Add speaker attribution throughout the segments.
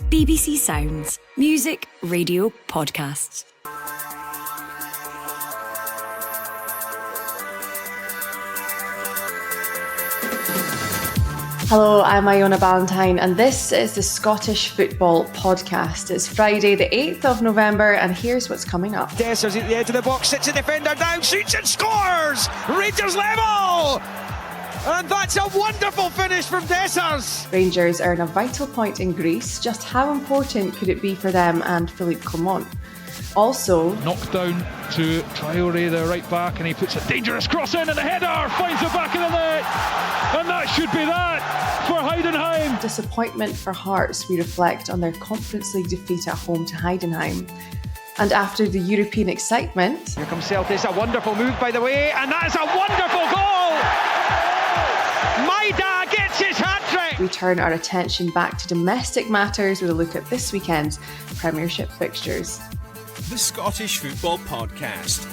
Speaker 1: BBC Sounds. Music, radio, podcasts.
Speaker 2: Hello, I'm Iona Ballantyne and this is the Scottish Football Podcast. It's Friday the 8th of November and here's what's coming up.
Speaker 3: Dessers at the edge of the box, sits a defender down, shoots and scores! Rangers level! And that's a wonderful finish from Dessers!
Speaker 2: Rangers are in a vital point in Greece. Just how important could it be for them and Philippe Clement? Also,
Speaker 4: knocked down to Rory, the right back, and he puts a dangerous cross in and the header finds the back of the net, and that should be that for Heidenheim.
Speaker 2: Disappointment for Hearts, we reflect on their Conference League defeat at home to Heidenheim. And after the European excitement,
Speaker 3: here comes Celtic, a wonderful move by the way, and that is a wonderful goal! Maida gets his hat-trick!
Speaker 2: We turn our attention back to domestic matters with a look at this weekend's Premiership fixtures.
Speaker 5: The Scottish Football Podcast.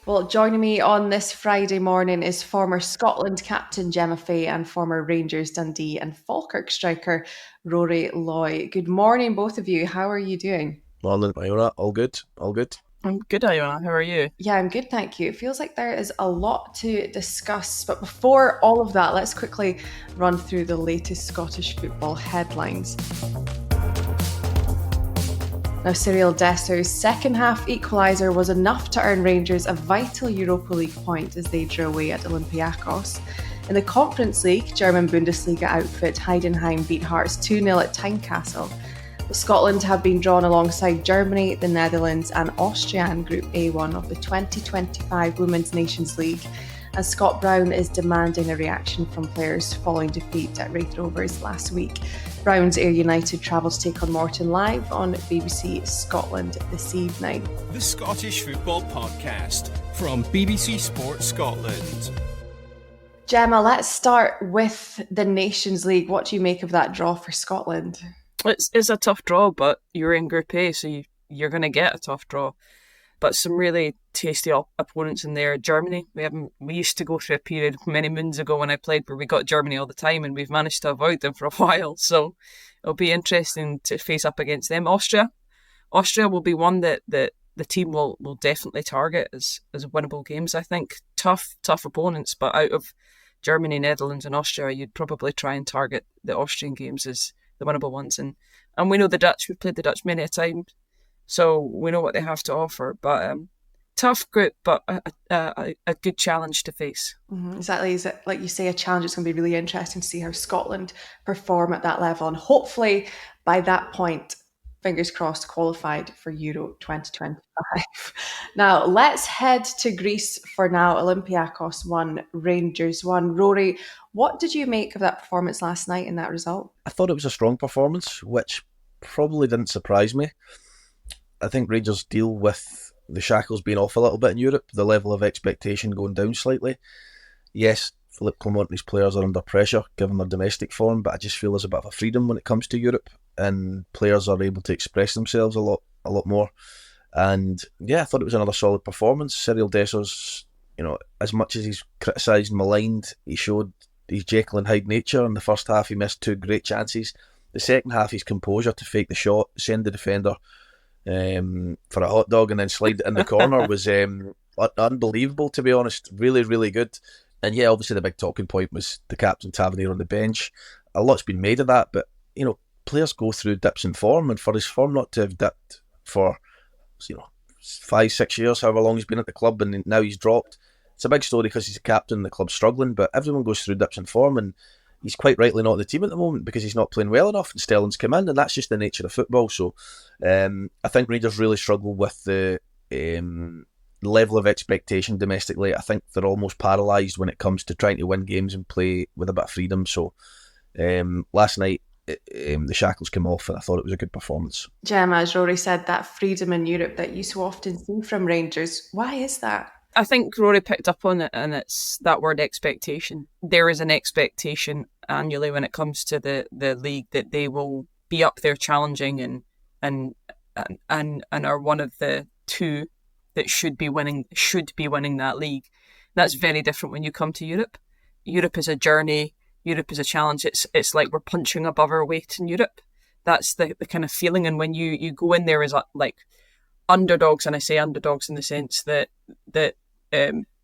Speaker 2: Well, joining me on this Friday morning is former Scotland captain Gemma and former Rangers Dundee and Falkirk striker Rory Loy. Good morning, both of you. How are you doing?
Speaker 6: Morning, Iona. All good. All good.
Speaker 7: I'm good, Iona. How are you?
Speaker 2: Yeah, I'm good, thank you. It feels like there is a lot to discuss, but before all of that, let's quickly run through the latest Scottish football headlines. Now, Cyril Dessers' second half equaliser was enough to earn Rangers a vital Europa League point as they drew away at Olympiacos. In the Conference League, German Bundesliga outfit Heidenheim beat Hearts 2-0 at Tynecastle. Scotland have been drawn alongside Germany, the Netherlands and Austria in Group A1 of the 2025 Women's Nations League, and Scott Brown is demanding a reaction from players following defeat at Raith Rovers last week. Browns Ayr United travel to take on Morton live on BBC Scotland this evening.
Speaker 5: The Scottish Football Podcast from BBC Sports Scotland.
Speaker 2: Gemma, let's start with the Nations League. What do you make of that draw for Scotland?
Speaker 7: It's a tough draw, but you're in Group A, so you're going to get a tough draw. But some really tasty opponents in there. Germany, we used to go through a period many moons ago when I played where we got Germany all the time, and we've managed to avoid them for a while. So it'll be interesting to face up against them. Austria will be one that the team will definitely target as winnable games. I think tough opponents, but out of Germany, Netherlands, and Austria, you'd probably try and target the Austrian games as the winnable ones. And we know the Dutch. We've played the Dutch many a time, so we know what they have to offer. But tough group, but a good challenge to face.
Speaker 2: Mm-hmm. Exactly. Is it, like you say, a challenge? It's going to be really interesting to see how Scotland perform at that level. And hopefully by that point, fingers crossed, qualified for Euro 2025. Now, let's head to Greece for now. Olympiacos won, Rangers won. Rory, what did you make of that performance last night and that result?
Speaker 6: I thought it was a strong performance, which probably didn't surprise me. I think Rangers deal with the shackles being off a little bit in Europe, the level of expectation going down slightly. Yes, Philippe Clement and his players are under pressure given their domestic form, but I just feel there's a bit of a freedom when it comes to Europe, and players are able to express themselves a lot more. And yeah, I thought it was another solid performance. Cyril Dessers, as much as he's criticised and maligned, he showed his Jekyll and Hyde nature. In the first half, he missed two great chances. The second half, his composure to fake the shot, send the defender for a hot dog and then slide it in the corner was unbelievable, to be honest. Really, really good. And yeah, obviously the big talking point was the captain Tavernier on the bench. A lot's been made of that, but players go through dips in form, and for his form not to have dipped for 5-6 years, however long he's been at the club, and now he's dropped, it's a big story because he's a captain and the club's struggling. But everyone goes through dips in form, and he's quite rightly not in the team at the moment because he's not playing well enough, and Stelling's come in, and that's just the nature of football. So I think Rangers really struggle with the level of expectation domestically. I think they're almost paralysed when it comes to trying to win games and play with a bit of freedom. So last night the shackles came off, and I thought it was a good performance.
Speaker 2: Gemma, as Rory said, that freedom in Europe that you so often see from Rangers, why is that?
Speaker 7: I think Rory picked up on it, and it's that word expectation. There is an expectation annually when it comes to the league that they will be up there challenging and are one of the two that should be winning that league. That's very different when you come to Europe. Europe is a journey. Europe is a challenge. It's like we're punching above our weight in Europe. That's the kind of feeling. And when you go in there as like underdogs, and I say underdogs in the sense that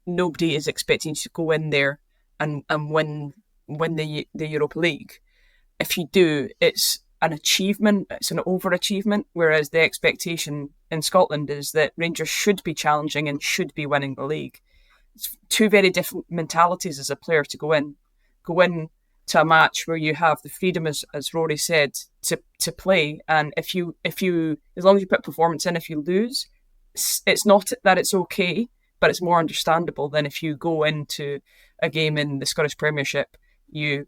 Speaker 7: nobody is expecting you to go in there and win the Europa League. If you do, it's an achievement, it's an overachievement, whereas the expectation in Scotland is that Rangers should be challenging and should be winning the league. It's two very different mentalities as a player to go in to a match where you have the freedom, as Rory said, to play. And if you as long as you put performance in, if you lose, it's not that it's okay, but it's more understandable than if you go into a game in the Scottish Premiership, you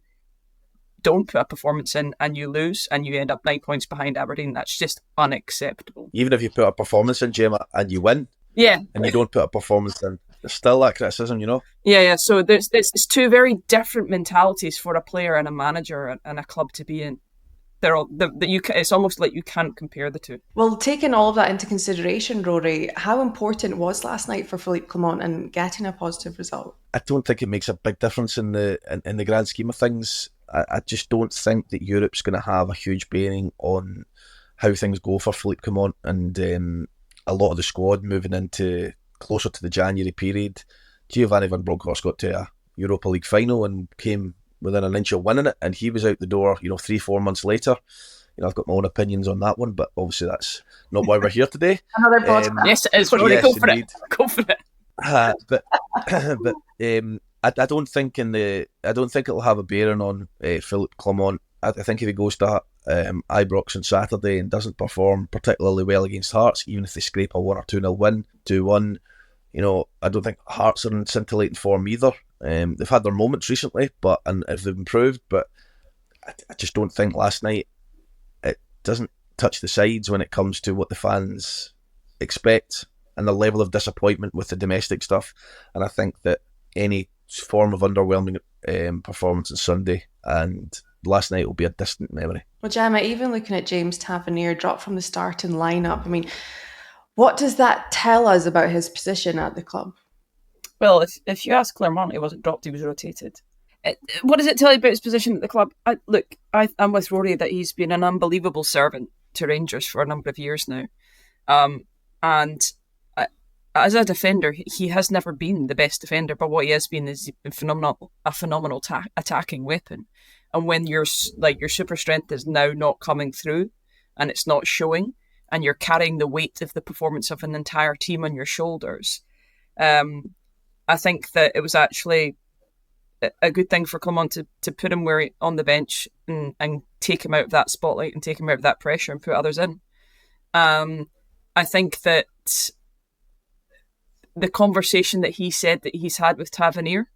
Speaker 7: don't put a performance in and you lose and you end up 9 points behind Aberdeen. That's just unacceptable.
Speaker 6: Even if you put a performance in, Gemma, and you win,
Speaker 7: yeah,
Speaker 6: and you don't put a performance in, there's still that criticism, you know?
Speaker 7: Yeah. So it's two very different mentalities for a player and a manager and a club to be in. It's almost like you can't compare the two.
Speaker 2: Well, taking all of that into consideration, Rory, how important was last night for Philippe Clement and getting a positive result?
Speaker 6: I don't think it makes a big difference in the grand scheme of things. I just don't think that Europe's going to have a huge bearing on how things go for Philippe Clement and a lot of the squad moving into closer to the January period. Giovanni Van Bronckhorst got to a Europa League final and came within an inch of winning it, and he was out the door, 3-4 months later. I've got my own opinions on that one, but obviously that's not why we're here today.
Speaker 2: Another podcast.
Speaker 7: Yes, it is. Rory,
Speaker 6: yes,
Speaker 7: go for
Speaker 6: indeed.
Speaker 7: it. Go for it.
Speaker 6: But I don't think it'll have a bearing on Philippe Clement. I think if he goes to Ibrox on Saturday and doesn't perform particularly well against Hearts, even if they scrape a 1 or 2-0 win, 2-1, I don't think Hearts are in scintillating form either. They've had their moments recently, and if they've improved, but I just don't think last night it doesn't touch the sides when it comes to what the fans expect and the level of disappointment with the domestic stuff. And I think that any form of underwhelming performance on Sunday and last night will be a distant memory.
Speaker 2: Well, Gemma, even looking at James Tavernier dropped from the starting lineup, what does that tell us about his position at the club?
Speaker 7: Well, if you ask Clermont, he wasn't dropped, he was rotated. What does it tell you about his position at the club? I'm with Rory that he's been an unbelievable servant to Rangers for a number of years now. And as a defender, he has never been the best defender, but what he has been is a phenomenal attacking weapon. And when your super strength is now not coming through and it's not showing, and you're carrying the weight of the performance of an entire team on your shoulders, I think that it was actually a good thing for Clement to put him on the bench and take him out of that spotlight and take him out of that pressure and put others in. I think that the conversation that he said that he's had with Tavernier,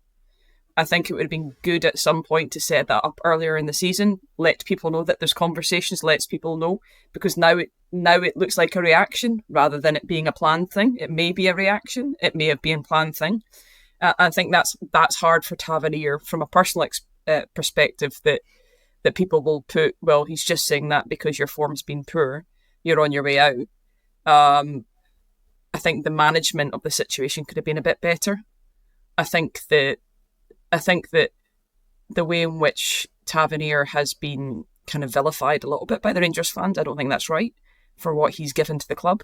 Speaker 7: I think it would have been good at some point to set that up earlier in the season, let people know that there's conversations, lets people know, because now it looks like a reaction rather than it being a planned thing. It may be a reaction, it may have been a planned thing. I think that's hard for Tavernier from a personal perspective, that people will put, well, he's just saying that because your form's been poor, you're on your way out. I think the management of the situation could have been a bit better. I think that the way in which Tavernier has been kind of vilified a little bit by the Rangers fans, I don't think that's right for what he's given to the club.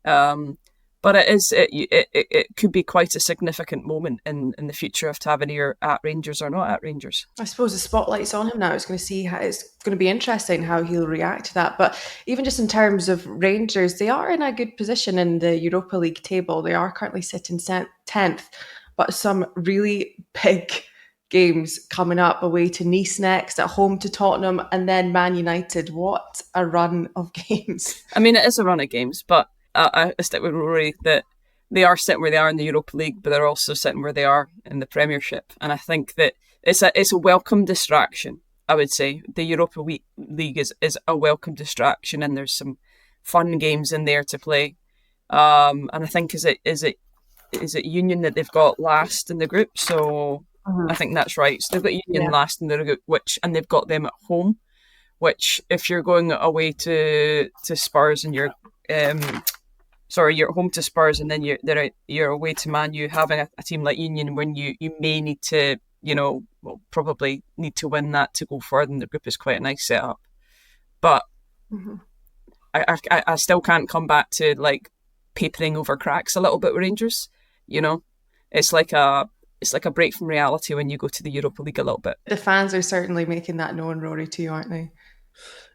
Speaker 7: But it could be quite a significant moment in the future of Tavernier at Rangers or not at Rangers.
Speaker 2: I suppose the spotlight's on him now. It's going to be interesting how he'll react to that. But even just in terms of Rangers, they are in a good position in the Europa League table. They are currently sitting 10th, but some really big games coming up, away to Nice next, at home to Tottenham, and then Man United. What a run of games.
Speaker 7: It is a run of games, but I stick with Rory that they are sitting where they are in the Europa League, but they're also sitting where they are in the Premiership. And I think that it's a welcome distraction, I would say. The Europa League is a welcome distraction, and there's some fun games in there to play. And I think is it Union that they've got last in the group? So I think that's right. So they've got Union last in the group, and they've got them at home, which if you're going away to Spurs and you're home to Spurs and then you're away to Man U, having a team like Union when you may need to will probably need to win that to go further, and the group is quite a nice setup. But I still can't come back to like papering over cracks a little bit with Rangers. It's like a break from reality when you go to the Europa League a little bit.
Speaker 2: The fans are certainly making that known, Rory, too, aren't they?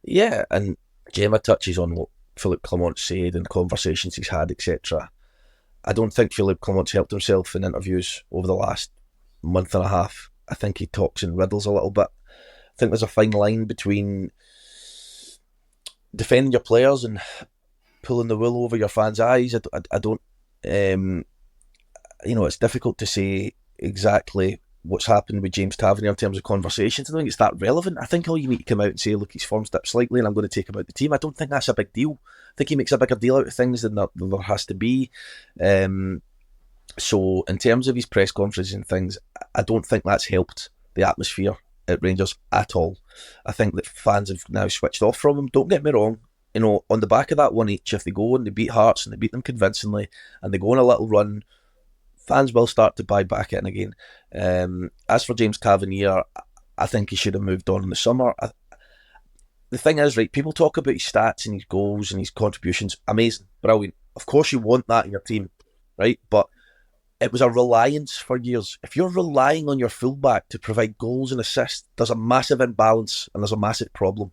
Speaker 6: Yeah, and Gemma touches on what Philippe Clement said and conversations he's had, etc. I don't think Philippe Clement's helped himself in interviews over the last month and a half. I think he talks in riddles a little bit. I think there's a fine line between defending your players and pulling the wool over your fans' eyes. I don't, it's difficult to say exactly what's happened with James Tavernier in terms of conversations. I don't think it's that relevant. I think all you need to come out and say, look, he's form's dipped slightly and I'm going to take him out of the team. I don't think that's a big deal. I think he makes a bigger deal out of things than there has to be. So in terms of his press conferences and things, I don't think that's helped the atmosphere at Rangers at all. I think that fans have now switched off from him. Don't get me wrong. On the back of that 1-each, if they go and they beat Hearts and they beat them convincingly and they go on a little run, fans will start to buy back in again. As for James Tavernier, I think he should have moved on in the summer. The thing is, right, people talk about his stats and his goals and his contributions. Amazing, brilliant. Of course you want that in your team, right? But it was a reliance for years. If you're relying on your fullback to provide goals and assists, there's a massive imbalance and there's a massive problem.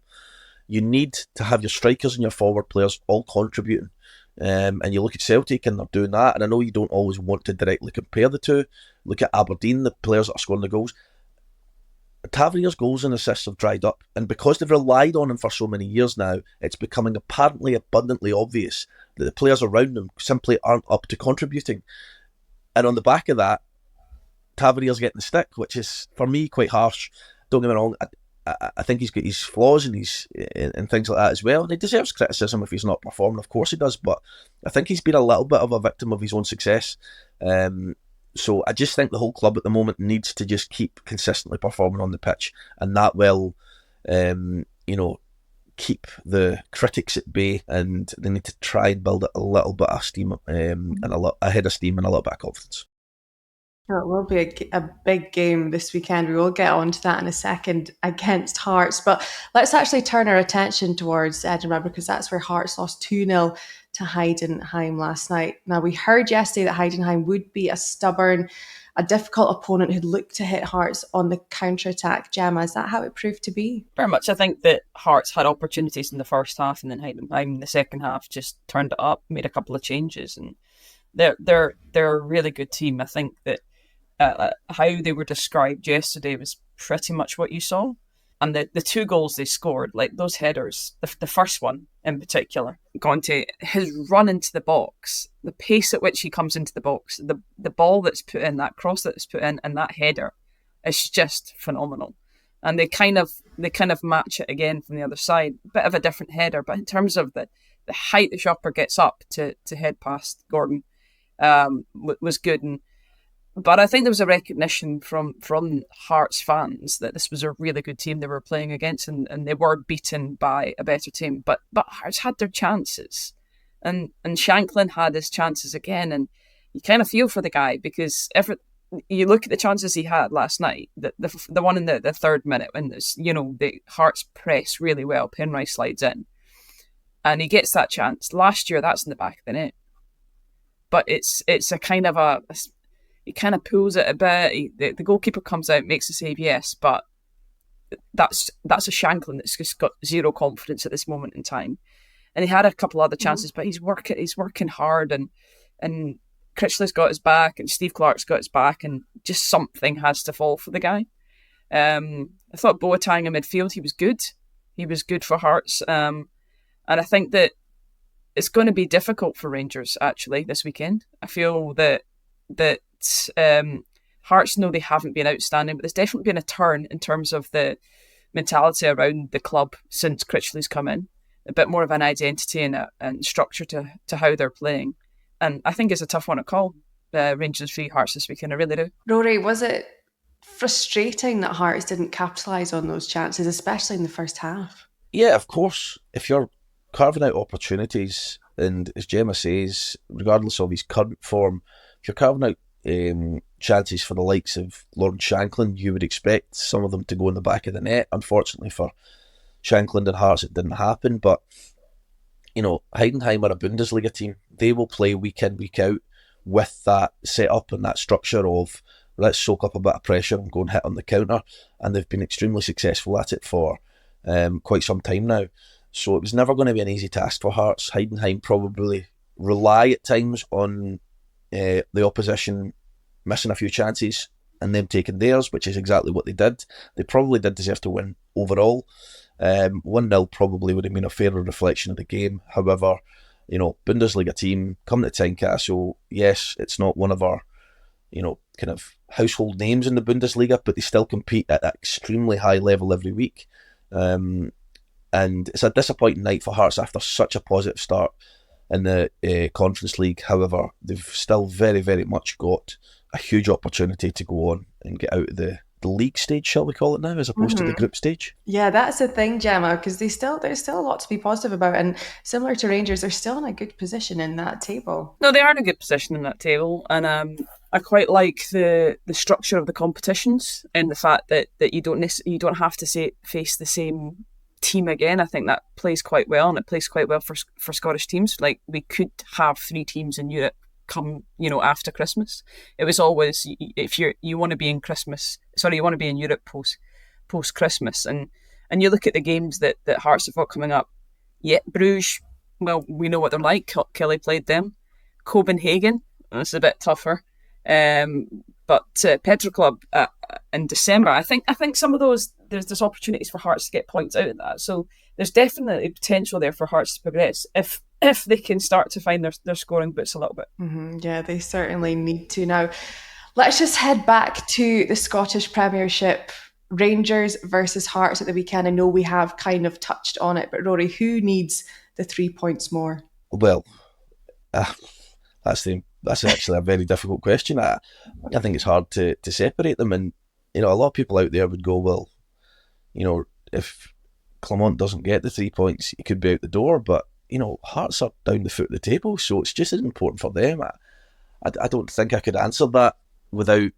Speaker 6: You need to have your strikers and your forward players all contributing. And you look at Celtic and they're doing that. And I know you don't always want to directly compare the two. Look at Aberdeen, the players that are scoring the goals. Tavernier's goals and assists have dried up. And because they've relied on him for so many years now, it's becoming apparently abundantly obvious that the players around him simply aren't up to contributing. And on the back of that, Tavernier's getting the stick, which is, for me, quite harsh. Don't get me wrong, I think he's got his flaws and things like that as well. And he deserves criticism if he's not performing, of course he does. But I think he's been a little bit of a victim of his own success. So I just think the whole club at the moment needs to just keep consistently performing on the pitch. And that will, keep the critics at bay, and they need to try and build a little bit of steam and a head of steam and a little bit of confidence.
Speaker 2: Well, it will be a big game this weekend. We will get onto that in a second against Hearts. But let's actually turn our attention towards Edinburgh, because that's where Hearts lost 2-0 to Heidenheim last night. Now, we heard yesterday that Heidenheim would be a stubborn, a difficult opponent who'd look to hit Hearts on the counter-attack. Gemma, is that how it proved to be?
Speaker 7: Very much. I think that Hearts had opportunities in the first half, and then Heidenheim in the second half just turned it up, made a couple of changes, and they're a really good team. I think that how they were described yesterday was pretty much what you saw. And the two goals they scored, like those headers, the first one in particular, Conte, his run into the box, the pace at which he comes into the box, the ball that's put in, that cross that's put in, and that header, is just phenomenal. And they kind of match it again from the other side. Bit of a different header, but in terms of the height the shopper gets up to head past Gordon, was good. But I think there was a recognition from Hearts fans that this was a really good team they were playing against, and they were beaten by a better team. But Hearts had their chances, and Shankland had his chances again, and you kind of feel for the guy, because you look at the chances he had last night, the one in the third minute when the Hearts press really well, Penrice slides in, and he gets that chance. Last year, that's in the back of the net, but it's a kind of he kind of pulls it a bit. The goalkeeper comes out, makes the save, yes, but that's a Shankland that's just got zero confidence at this moment in time. And he had a couple other chances, but he's working hard, and Critchley's got his back, and Steve Clark's got his back, and just something has to fall for the guy. I thought Boateng in midfield, he was good. He was good for Hearts. And I think that it's going to be difficult for Rangers, actually, this weekend. I feel that Hearts know they haven't been outstanding, but there's definitely been a turn in terms of the mentality around the club since Critchley's come in. A bit more of an identity and structure to how they're playing. And I think it's a tough one to call, Rangers v Hearts this weekend. I really do.
Speaker 2: Rory, was it frustrating that Hearts didn't capitalise on those chances, especially in the first half?
Speaker 6: Yeah, of course. If you're carving out opportunities, and as Gemma says, regardless of his current form, if you're carving out chances for the likes of Lord Shankland. You would expect some of them to go in the back of the net. Unfortunately for Shankland and Hearts, it didn't happen. But, Heidenheim are a Bundesliga team. They will play week in, week out with that setup and that structure of let's soak up a bit of pressure and go and hit on the counter. And they've been extremely successful at it for quite some time now. So it was never going to be an easy task for Hearts. Heidenheim probably rely at times on the opposition missing a few chances and them taking theirs, which is exactly what they did. They probably did deserve to win overall. 1-0 probably would have been a fairer reflection of the game. However, Bundesliga team coming to Tynecastle, yes, it's not one of our, kind of household names in the Bundesliga, but they still compete at that extremely high level every week. And it's a disappointing night for Hearts after such a positive start in the Conference League. However, they've still very, very much got a huge opportunity to go on and get out of the league stage, shall we call it now, as opposed to the group stage.
Speaker 2: Yeah, that's the thing, Gemma, because there's still a lot to be positive about, and similar to Rangers, they're still in a good position in that table.
Speaker 7: No, they are in a good position in that table, and I quite like the structure of the competitions and the fact that you don't have to face the same team again. I think that plays quite well, and it plays quite well for Scottish teams. Like, we could have 3 teams in Europe come after Christmas. It was always, if you want to be in Europe post Christmas, and you look at the games that Hearts have got coming up. Yeah, Bruges, well, we know what they're like. Kelly played them. Copenhagen, it's a bit tougher. But Petro Club in December, I think some of those, there's opportunities for Hearts to get points out of that. So there's definitely potential there for Hearts to progress if they can start to find their scoring boots a little bit.
Speaker 2: Mm-hmm. Yeah, they certainly need to. Now, let's just head back to the Scottish Premiership. Rangers versus Hearts at the weekend. I know we have kind of touched on it, but Rory, who needs the 3 points more?
Speaker 6: Well, that's actually a very difficult question. I think it's hard to separate them, and a lot of people out there would go, well, if Clermont doesn't get the 3 points, he could be out the door. But Hearts are down the foot of the table, so it's just as important for them. I don't think I could answer that without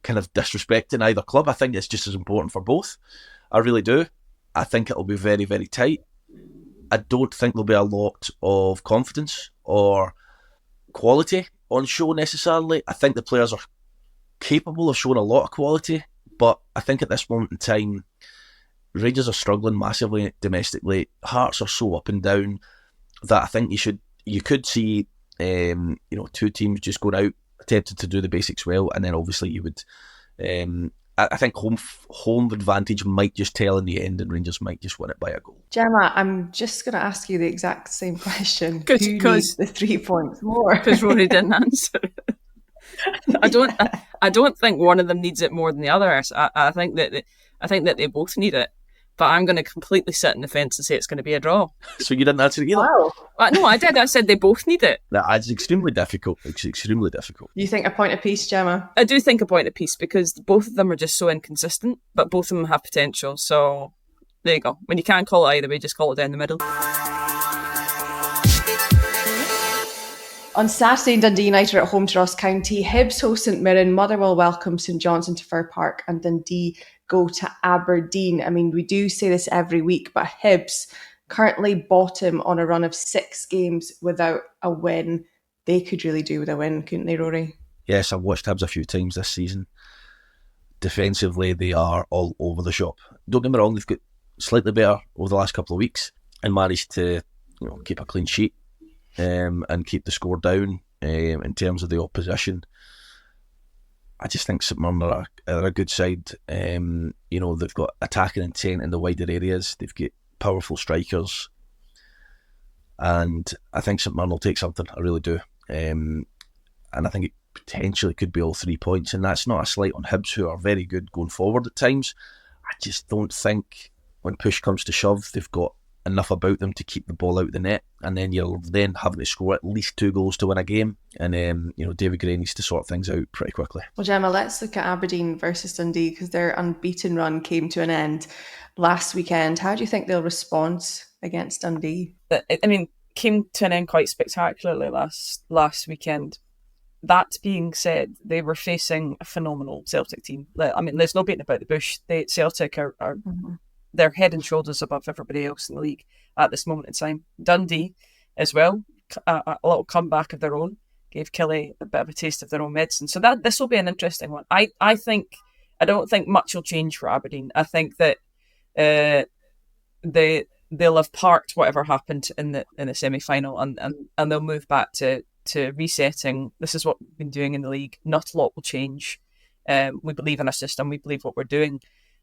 Speaker 6: kind of disrespecting either club. I think it's just as important for both. I really do. I think it'll be very, very tight. I don't think there'll be a lot of confidence or quality on show necessarily. I think the players are capable of showing a lot of quality, but I think at this moment in time, Rangers are struggling massively domestically. Hearts are so up and down that I think you could see 2 teams just going out, attempted to do the basics well, and then obviously you would I think home advantage might just tell in the end, and Rangers might just win it by a goal.
Speaker 2: Gemma, I'm just going to ask you the exact same question. Who
Speaker 7: needs
Speaker 2: the 3 points more?
Speaker 7: Because Rory didn't answer it. I don't think one of them needs it more than the other. I think that they both need it. But I'm going to completely sit in the fence and say it's going to be a draw.
Speaker 6: So you didn't answer it either?
Speaker 2: Wow.
Speaker 7: No, I did. I said they both need it.
Speaker 6: It's extremely difficult. It's extremely difficult.
Speaker 2: You think a point apiece, Gemma?
Speaker 7: I do think a point apiece, because both of them are just so inconsistent, but both of them have potential. So there you go. When you can't call it either way, just call it down the middle.
Speaker 2: On Saturday, Dundee United are at home to Ross County. Hibs host St Mirren, Motherwell welcome St Johnstone to Fir Park, and Dundee go to Aberdeen. I mean, we do say this every week, but Hibs currently bottom on a run of 6 games without a win. They could really do with a win, couldn't they, Rory?
Speaker 6: Yes, I've watched Hibs a few times this season. Defensively, they are all over the shop. Don't get me wrong, they've got slightly better over the last couple of weeks and managed to keep a clean sheet and keep the score down in terms of the opposition. I just think St Mirren are a good side. They've got attacking intent in the wider areas. They've got powerful strikers. And I think St Mirren will take something. I really do. And I think it potentially could be all 3 points. And that's not a slight on Hibs, who are very good going forward at times. I just don't think when push comes to shove, they've got enough about them to keep the ball out the net, and then you're then having to score at least 2 goals to win a game, and David Gray needs to sort things out pretty quickly.
Speaker 2: Well, Gemma, let's look at Aberdeen versus Dundee, because their unbeaten run came to an end last weekend. How do you think they'll respond against Dundee?
Speaker 7: I mean, came to an end quite spectacularly last weekend. that being said, they were facing a phenomenal Celtic team. I mean, there's no beating about the bush. Celtic are they're head and shoulders above everybody else in the league at this moment in time. Dundee as well, a little comeback of their own, gave Kelly a bit of a taste of their own medicine. So this will be an interesting one. I don't think much will change for Aberdeen. I think that they'll have parked whatever happened in the semi-final and they'll move back to resetting. This is what we've been doing in the league. Not a lot will change. We believe in a system. We believe what we're doing.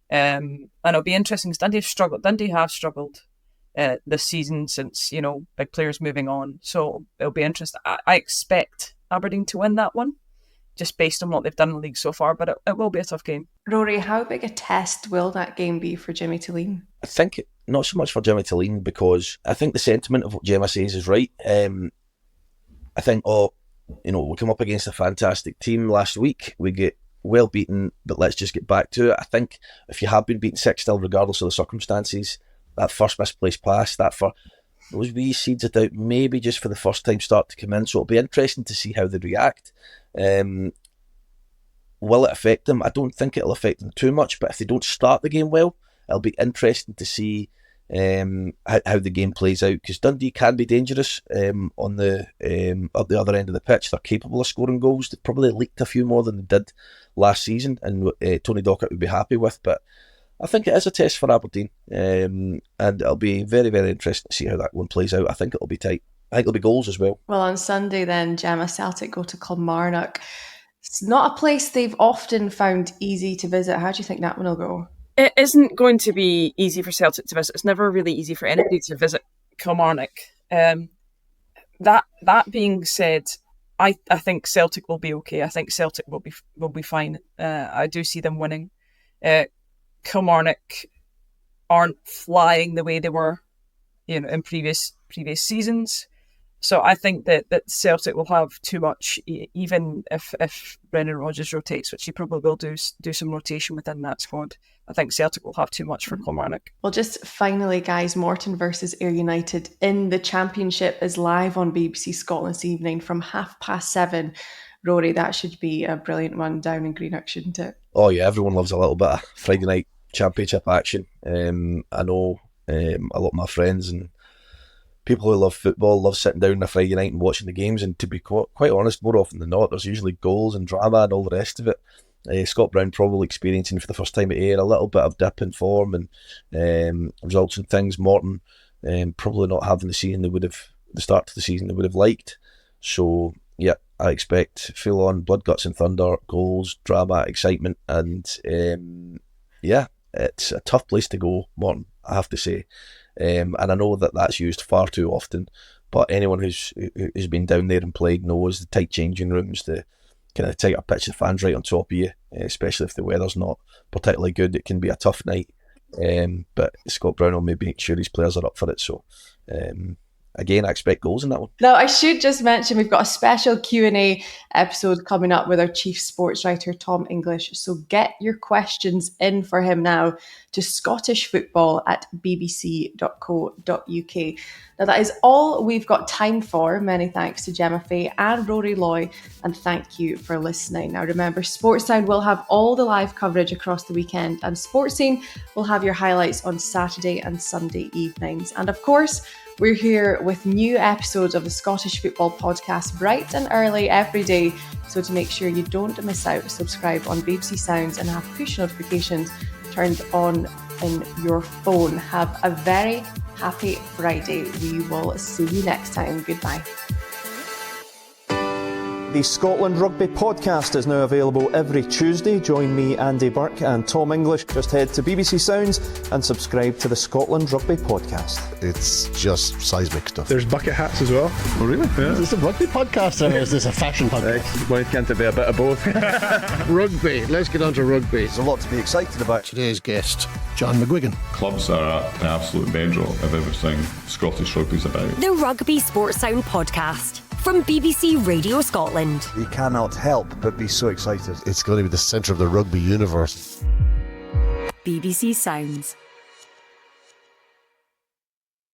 Speaker 7: And it'll be interesting because Dundee have struggled this season since, big players moving on. So it'll be interesting. I expect Aberdeen to win that one, just based on what they've done in the league so far, but it will be a tough game.
Speaker 2: Rory, how big a test will that game be for Jimmy Tulane?
Speaker 6: I think not so much for Gemma Tulane, because I think the sentiment of what Gemma says is right. I think, we come up against a fantastic team last week. We get well beaten, but let's just get back to it. I think if you have been beaten 6-0, regardless of the circumstances, that first misplaced pass, those wee seeds of doubt maybe just for the first time start to come in. So it'll be interesting to see how they react. Will it affect them? I don't think it'll affect them too much, but if they don't start the game well, it'll be interesting to see how the game plays out, because Dundee can be dangerous on the other end of the pitch. They're capable of scoring goals. They've probably leaked a few more than they did last season, and Tony Dockett would be happy with. But I think it is a test for Aberdeen, and it'll be very, very interesting to see how that one plays out. I think it'll be tight. I think there'll be goals as well.
Speaker 2: Well, on Sunday then, Gemma, Celtic go to Kilmarnock. It's not a place they've often found easy to visit. How do you think that one will go?
Speaker 7: It isn't going to be easy for Celtic to visit. It's never really easy for anybody to visit Kilmarnock. That being said, I think Celtic will be okay. I think Celtic will be fine. I do see them winning. Kilmarnock aren't flying the way they were, in previous seasons. So I think that Celtic will have too much, even if Brendan Rodgers rotates, which he probably will do some rotation within that squad. I think Celtic will have too much for Kilmarnock.
Speaker 2: Well, just finally, guys, Morton versus Ayr United in the Championship is live on BBC Scotland this evening from 7:30. Rory, that should be a brilliant one down in Greenock, shouldn't it?
Speaker 6: Oh yeah, everyone loves a little bit of Friday night Championship action. I know a lot of my friends and people who love football love sitting down on a Friday night and watching the games, and to be quite honest, more often than not, there's usually goals and drama and all the rest of it. Scott Brown probably experiencing for the first time at Ayr a little bit of dip in form and results and things. Morton probably not having the start to the season they would have liked. So yeah, I expect full on blood, guts and thunder, goals, drama, excitement, and it's a tough place to go, Morton, I have to say. And I know that that's used far too often, but anyone who's been down there and played knows the tight changing rooms, the kind of tighter pitch, the fans right on top of you, especially if the weather's not particularly good. It can be a tough night, but Scott Brown will maybe make sure his players are up for it. So again, I expect goals in that one.
Speaker 2: Now, I should just mention we've got a special Q&A episode coming up with our chief sports writer, Tom English. So get your questions in for him now to scottishfootball@bbc.co.uk. Now, that is all we've got time for. Many thanks to Gemma Fay and Rory Loy, and thank you for listening. Now, remember, Sportsound will have all the live coverage across the weekend, and Sportscene will have your highlights on Saturday and Sunday evenings. And of course, we're here with new episodes of the Scottish Football Podcast bright and early every day. So to make sure you don't miss out, subscribe on BBC Sounds and have push notifications turned on in your phone. Have a very happy Friday. We will see you next time. Goodbye.
Speaker 8: The Scotland Rugby Podcast is now available every Tuesday. Join me, Andy Burke and Tom English. Just head to BBC Sounds and subscribe to the Scotland Rugby Podcast.
Speaker 9: It's just seismic stuff.
Speaker 10: There's bucket hats as well.
Speaker 9: Oh really? Yeah.
Speaker 10: Is this a rugby podcast or is this a fashion podcast?
Speaker 9: Why can't it be a bit of both?
Speaker 10: Rugby. Let's get on to rugby.
Speaker 9: There's a lot to be excited about.
Speaker 10: Today's guest, John McGuigan.
Speaker 11: Clubs are at the absolute bedrock of everything Scottish rugby's about.
Speaker 1: The Rugby Sportsound Podcast from BBC Radio Scotland.
Speaker 9: You cannot help but be so excited. It's going to be the centre of the rugby universe.
Speaker 1: BBC Sounds.